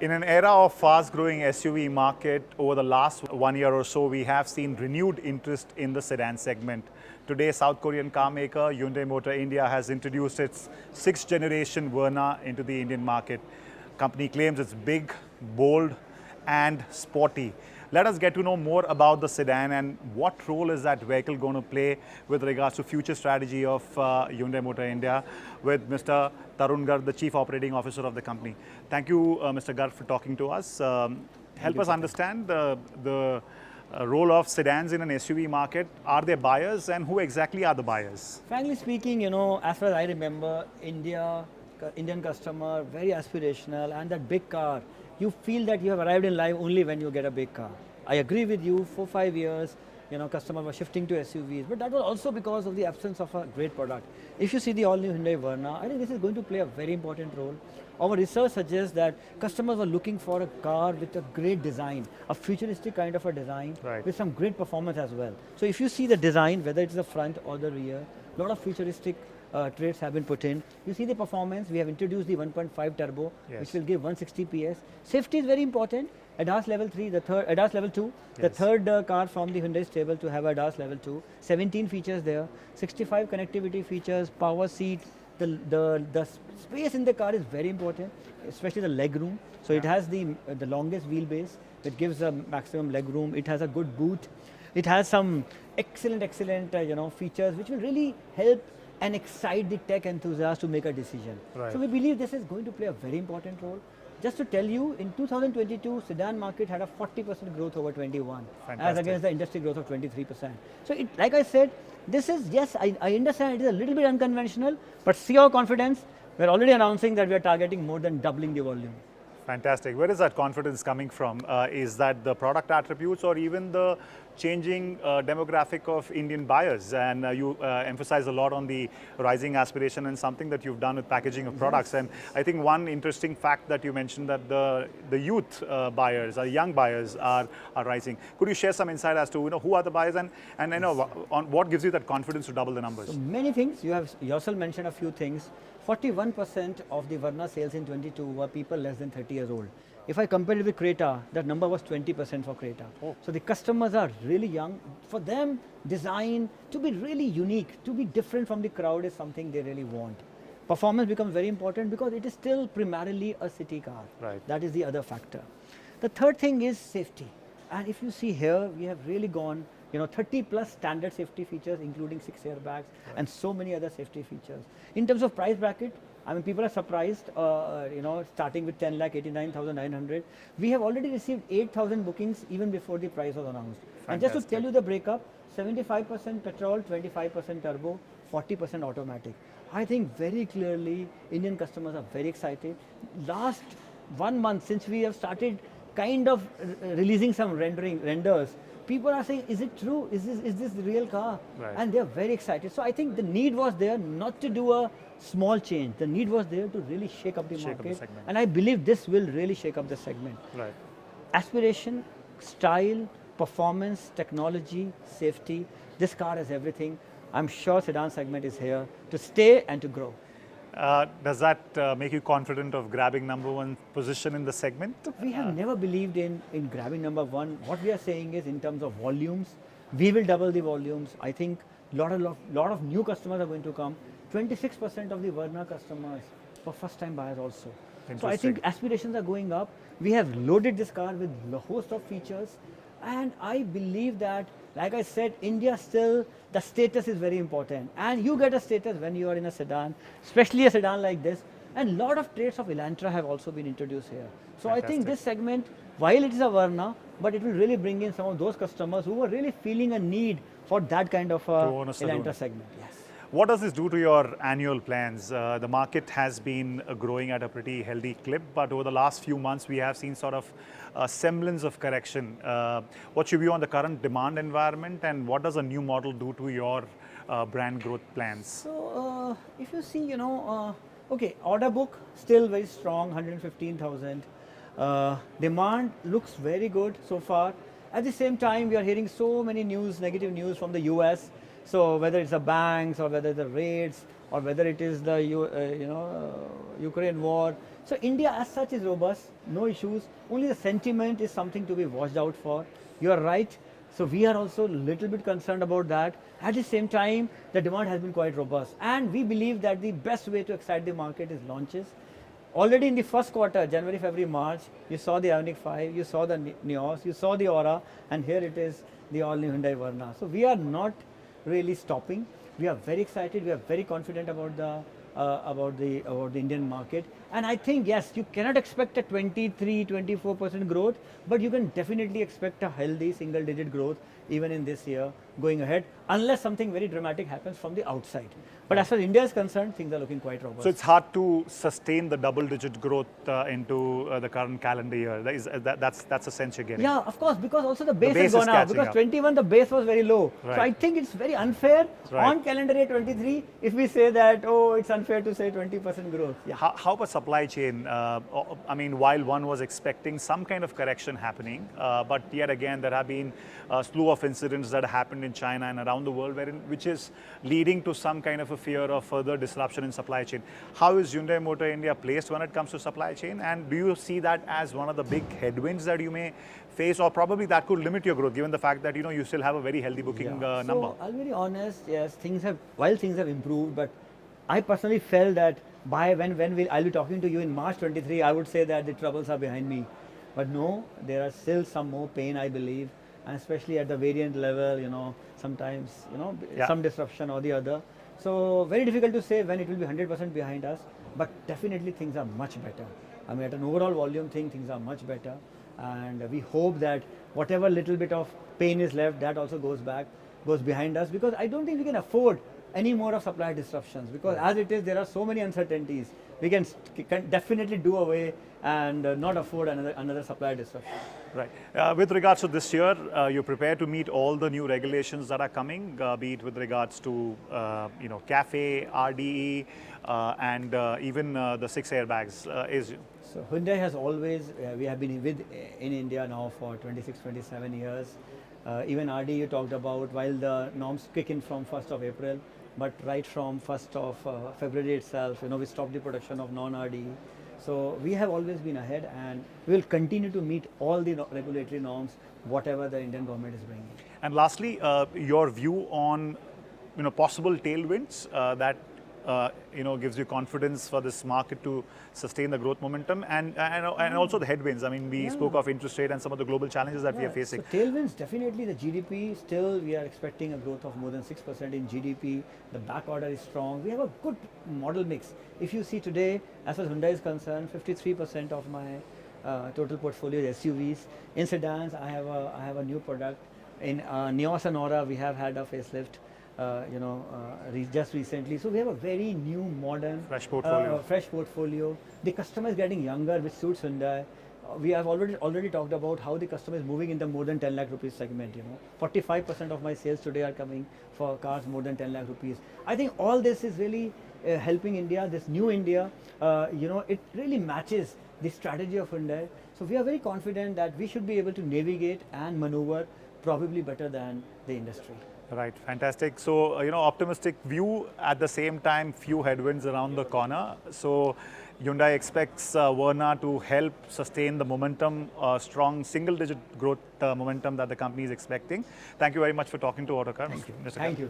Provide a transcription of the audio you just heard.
In an era of fast-growing SUV market, over the last 1 year or so, we have seen renewed interest in the sedan segment. Today, South Korean car maker Hyundai Motor India has introduced its 6th generation Verna into the Indian market. Company claims it's big, bold, and sporty. Let us get to know more about the sedan and what role is that vehicle going to play with regards to future strategy of Hyundai Motor India with Mr. Tarun Garg, the Chief Operating Officer of the company. Thank you, Mr. Garg, for talking to us. Help us understand the role of sedans in an SUV market. Are there buyers and who exactly are the buyers? Frankly speaking, as far as I remember, Indian customer, very aspirational, and that big car, you feel that you have arrived in life only when you get a big car. I agree with you, 4-5 years, customers were shifting to SUVs, but that was also because of the absence of a great product. If you see the all-new Hyundai Verna, I think this is going to play a very important role. Our research suggests that customers are looking for a car with a great design, a futuristic kind of a design, with some great performance as well. So if you see the design, whether it's the front or the rear, a lot of futuristic traits have been put in. You see the performance, we have introduced the 1.5 turbo, which will give 160 PS. Safety is very important. ADAS level 3, ADAS level 2, the third car from the Hyundai stable to have ADAS level 2. 17 features there, 65 connectivity features, power seat. The space in the car is very important, especially the leg room. So it has the longest wheelbase, it gives a maximum leg room. It has a good boot. It has some excellent features which will really help and excite the tech enthusiast to make a decision. So we believe this is going to play a very important role. Just to tell you, in 2022, sedan market had a 40% growth over 21, as against the industry growth of 23%. So like I said, this is, yes, I understand it is a little bit unconventional, but see our confidence. We're already announcing that we are targeting more than doubling the volume. Fantastic. Where is that confidence coming from? Is that the product attributes or even the changing demographic of Indian buyers? And you emphasize a lot on the rising aspiration and something that you've done with packaging of products. And I think one interesting fact that you mentioned that the youth buyers, young buyers are rising. Could you share some insight as to who are the buyers and on what gives you that confidence to double the numbers? So many things. You have yourself mentioned a few things. 41% of the Verna sales in 22 were people less than 30 years old. If I compare it with Creta, that number was 20% for Creta. So the customers are really young. For them, design to be really unique, to be different from the crowd is something they really want. Performance becomes very important because it is still primarily a city car. That is the other factor. The third thing is safety. And if you see here, we have really gone 30 plus standard safety features, including 6 airbags and so many other safety features. In terms of price bracket, I mean, people are surprised, starting with 10,89,900. We have already received 8,000 bookings even before the price was announced. And just to tell you the breakup, 75% petrol, 25% turbo, 40% automatic. I think very clearly Indian customers are very excited. Last 1 month since we have started kind of releasing some renders, people are saying, is it true? Is this the real car? And they're very excited. So I think the need was there not to do a small change. The need was there to really shake up the market. And I believe this will really shake up the segment. Aspiration, style, performance, technology, safety. This car has everything. I'm sure sedan segment is here to stay and to grow. Does that make you confident of grabbing #1 position in the segment? We have never believed in grabbing #1. What we are saying is in terms of volumes, we will double the volumes. I think lot of new customers are going to come. 26% of the Verna customers for first-time buyers also. So I think aspirations are going up. We have loaded this car with a host of features. And I believe that, like I said, India still, the status is very important. And you get a status when you are in a sedan, especially a sedan like this. And a lot of traits of Elantra have also been introduced here. So I think this segment, while it is a Verna, but it will really bring in some of those customers who are really feeling a need for that kind of Elantra segment. Yes. What does this do to your annual plans? The market has been growing at a pretty healthy clip, but over the last few months, we have seen sort of a semblance of correction. What's your view on the current demand environment, and what does a new model do to your brand growth plans? So, if you see, okay, order book still very strong, 115,000. Demand looks very good so far. At the same time, we are hearing so many negative news from the US. So whether it's the banks or whether the rates or whether it is the Ukraine war. So India as such is robust, no issues. Only the sentiment is something to be watched out for. You are right. So we are also a little bit concerned about that. At the same time, the demand has been quite robust, and we believe that the best way to excite the market is launches. Already in the first quarter, January, February, March, you saw the Ioniq 5, you saw the Neos, you saw the Aura, and here it is, the all-new Hyundai Verna. So we are not really stopping. We are very excited. We are very confident about the Indian market. And I think, yes, you cannot expect a 23-24% growth, but you can definitely expect a healthy single-digit growth even in this year going ahead, unless something very dramatic happens from the outside. But as far as India is concerned, things are looking quite robust. So it's hard to sustain the double-digit growth into the current calendar year. That's a sense you're getting. Yeah, of course, because also the base has is gone up. Because up. 21, the base was very low. Right. So I think it's very unfair on calendar year 23 if we say that, oh, it's unfair to say 20% growth. Yeah. How about supply chain? I mean, while one was expecting some kind of correction happening, but yet again, there have been a slew of incidents that happened in China and around the world, which is leading to some kind of a fear of further disruption in supply chain. How is Hyundai Motor India placed when it comes to supply chain? And do you see that as one of the big headwinds that you may face, or probably that could limit your growth, given the fact that you still have a very healthy booking number? So I'll be very honest. Yes, while things have improved, but I personally felt that I'll be talking to you in March 23, I would say that the troubles are behind me. But no, there are still some more pain, I believe, and especially at the variant level, sometimes, some disruption or the other. So very difficult to say when it will be 100% behind us, but definitely things are much better. I mean, at an overall volume things are much better, and we hope that whatever little bit of pain is left, that also goes behind us, because I don't think we can afford any more of supply disruptions, because as it is, there are so many uncertainties. We can definitely do away and not afford another supply disruption. Right. With regards to this year, you're prepared to meet all the new regulations that are coming, be it with regards to CAFE, RDE, and even the 6 airbags. So Hyundai has always, we have been in India now for 26, 27 years. Even RDE you talked about, while the norms kick in from 1st of April, but right from 1st of February itself, we stopped the production of non-RDE. So we have always been ahead, and we will continue to meet all the regulatory norms, whatever the Indian government is bringing. And lastly, your view on possible tailwinds that gives you confidence for this market to sustain the growth momentum, and also the headwinds. I mean, we spoke of interest rate and some of the global challenges that we are facing. So tailwinds, definitely the GDP, still we are expecting a growth of more than 6% in GDP. The back order is strong. We have a good model mix. If you see today, as far as Hyundai is concerned, 53% of my total portfolio is SUVs. In sedans, I have a new product. In Neos and Aura, we have had a facelift. Just recently. So we have a very new, modern, fresh portfolio. The customer is getting younger, which suits Hyundai. We have already talked about how the customer is moving in the more than 10 lakh rupees segment. 45% of my sales today are coming for cars more than 10 lakh rupees. I think all this is really helping India. This new India, it really matches the strategy of Hyundai. So we are very confident that we should be able to navigate and maneuver probably better than the industry. Right, fantastic. So, optimistic view, at the same time, few headwinds around the corner. So, Hyundai expects Verna to help sustain the momentum, strong single-digit growth momentum that the company is expecting. Thank you very much for talking to Autocar. Thank you.